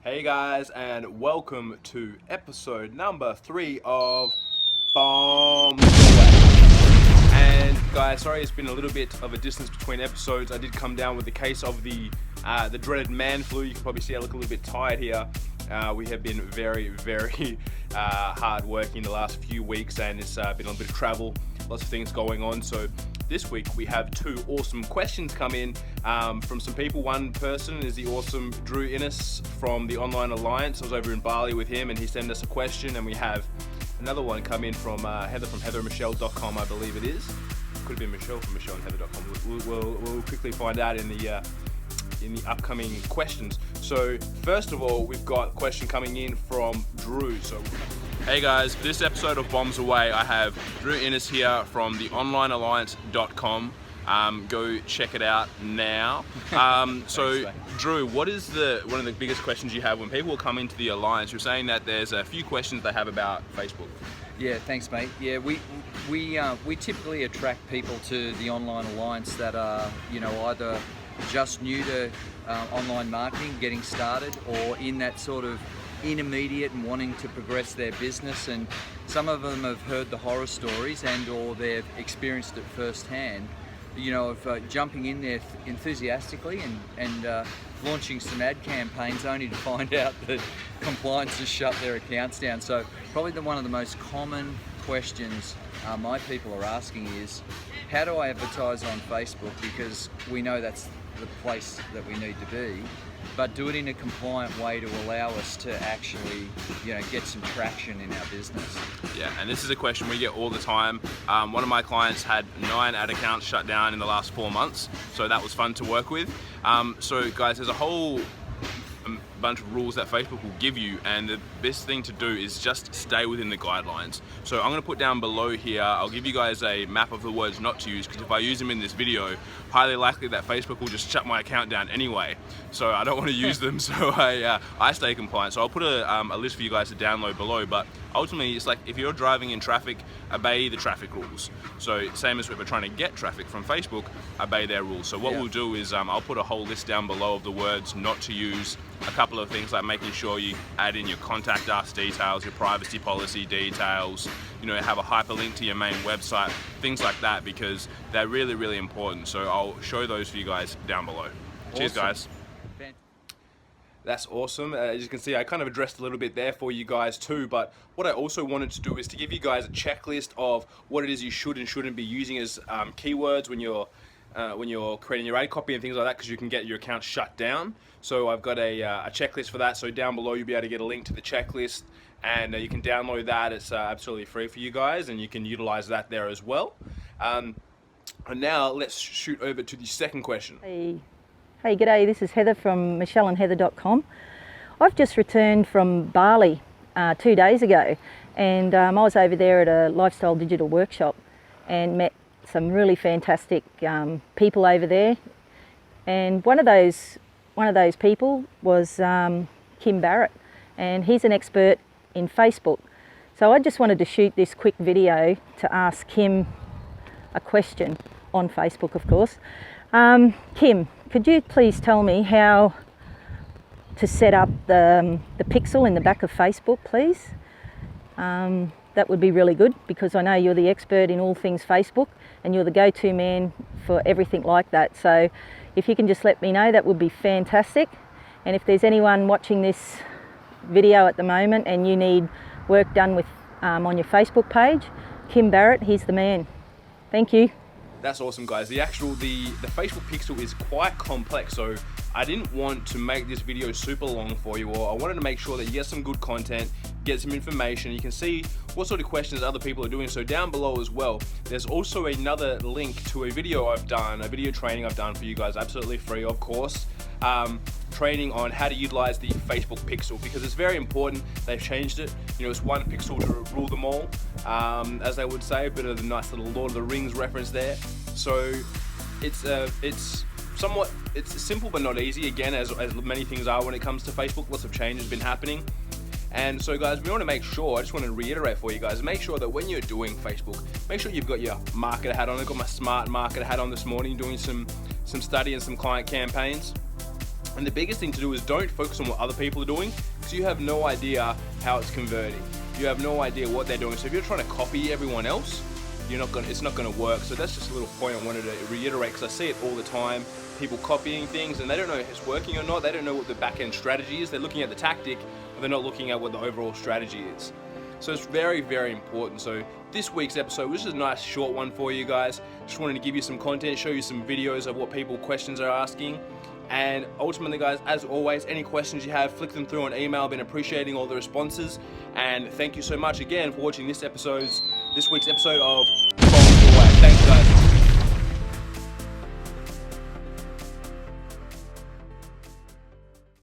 Hey guys, and welcome to episode number 3 of Bombs Away. And guys, sorry it's been a little bit of a distance between episodes. I did come down with the case of the dreaded man flu. You can probably see I look a little bit tired here. We have been very hard working the last few weeks, and it's been a little bit of travel, lots of things going on. So this week we have 2 awesome questions come in from some people. One person is the awesome Drew Innes from the Online Alliance. I was over in Bali with him and he sent us a question, and we have another one come in from Heather from heatherandmichelle.com, I believe it is. Could have been Michelle from michelleandheather.com. We'll quickly find out in the upcoming questions. So first of all, we've got a question coming in from Drew. So hey guys, for this episode of Bombs Away, I have Drew Innes here from the onlinealliance.com. Go check it out now. So Drew, what is one of the biggest questions you have when people come into the Alliance? You're saying that there's a few questions they have about Facebook. Yeah, thanks mate. Yeah, we typically attract people to the Online Alliance that are, either just new to online marketing, getting started, or in that sort of intermediate and wanting to progress their business. And some of them have heard the horror stories and or they've experienced it firsthand, of jumping in there enthusiastically and launching some ad campaigns only to find out that compliance has shut their accounts down. So probably one of the most common questions my people are asking is, how do I advertise on Facebook? Because we know that's the place that we need to be, but do it in a compliant way to allow us to actually, get some traction in our business. Yeah, and this is a question we get all the time. One of my clients had 9 ad accounts shut down in the last 4 months, so that was fun to work with. So guys, there's a whole bunch of rules that Facebook will give you, and the best thing to do is just stay within the guidelines. So I'm going to put down below here, I'll give you guys a map of the words not to use, because if I use them in this video, highly likely that Facebook will just shut my account down anyway. So I don't want to use them, so I stay compliant. So I'll put a list for you guys to download below, but ultimately it's like if you're driving in traffic, obey the traffic rules. So same as if we're trying to get traffic from Facebook, obey their rules. So what we'll do is I'll put a whole list down below of the words not to use, a couple of things like making sure you add in your contact us details, your privacy policy details, have a hyperlink to your main website, things like that, because they're really important. So I'll show those for you guys down below. Awesome. Cheers guys. That's awesome. As you can see, I kind of addressed a little bit there for you guys too, but what I also wanted to do is to give you guys a checklist of what it is you should and shouldn't be using as keywords when you're creating your ad copy and things like that, because you can get your account shut down. So I've got a checklist for that. So down below you'll be able to get a link to the checklist, and you can download that. It's absolutely free for you guys, and you can utilize that there as well. And now let's shoot over to the second question. Hey, g'day, this is Heather from michelleandheather.com. I've just returned from Bali 2 days ago, and I was over there at a lifestyle digital workshop and met some really fantastic people over there. And one of those people was Kim Barrett, and he's an expert in Facebook. So I just wanted to shoot this quick video to ask Kim a question on Facebook, of course. Kim, could you please tell me how to set up the pixel in the back of Facebook, please? That would be really good, because I know you're the expert in all things Facebook and you're the go-to man for everything like that. So if you can just let me know, that would be fantastic. And if there's anyone watching this video at the moment and you need work done with on your Facebook page, Kim Barrett, he's the man. Thank you. That's awesome guys. The Facebook pixel is quite complex, so I didn't want to make this video super long for you all. I wanted to make sure that you get some good content, get some information. You can see what sort of questions other people are doing. So down below as well, there's also another link to a video I've done, a video training I've done for you guys, absolutely free of course. Training on how to utilize the Facebook pixel, because it's very important. They've changed it. It's one pixel to rule them all, as they would say. A bit of the nice little Lord of the Rings reference there. So it's simple but not easy, again, as many things are when it comes to Facebook. Lots of change has been happening. And so guys, we want to make sure, I just want to reiterate for you guys, make sure that when you're doing Facebook, make sure you've got your marketer hat on. I've got my smart marketer hat on this morning, doing some study and some client campaigns. And the biggest thing to do is don't focus on what other people are doing, because you have no idea how it's converting. You have no idea what they're doing. So if you're trying to copy everyone else, it's not gonna work. So that's just a little point I wanted to reiterate, because I see it all the time. People copying things and they don't know if it's working or not. They don't know what the back end strategy is. They're looking at the tactic, but they're not looking at what the overall strategy is. So it's very, very important. So this week's episode was just a nice short one for you guys. Just wanted to give you some content, show you some videos of what questions are asking. And ultimately, guys, as always, any questions you have, flick them through on email. I've been appreciating all the responses. And thank you so much again for watching this week's episode of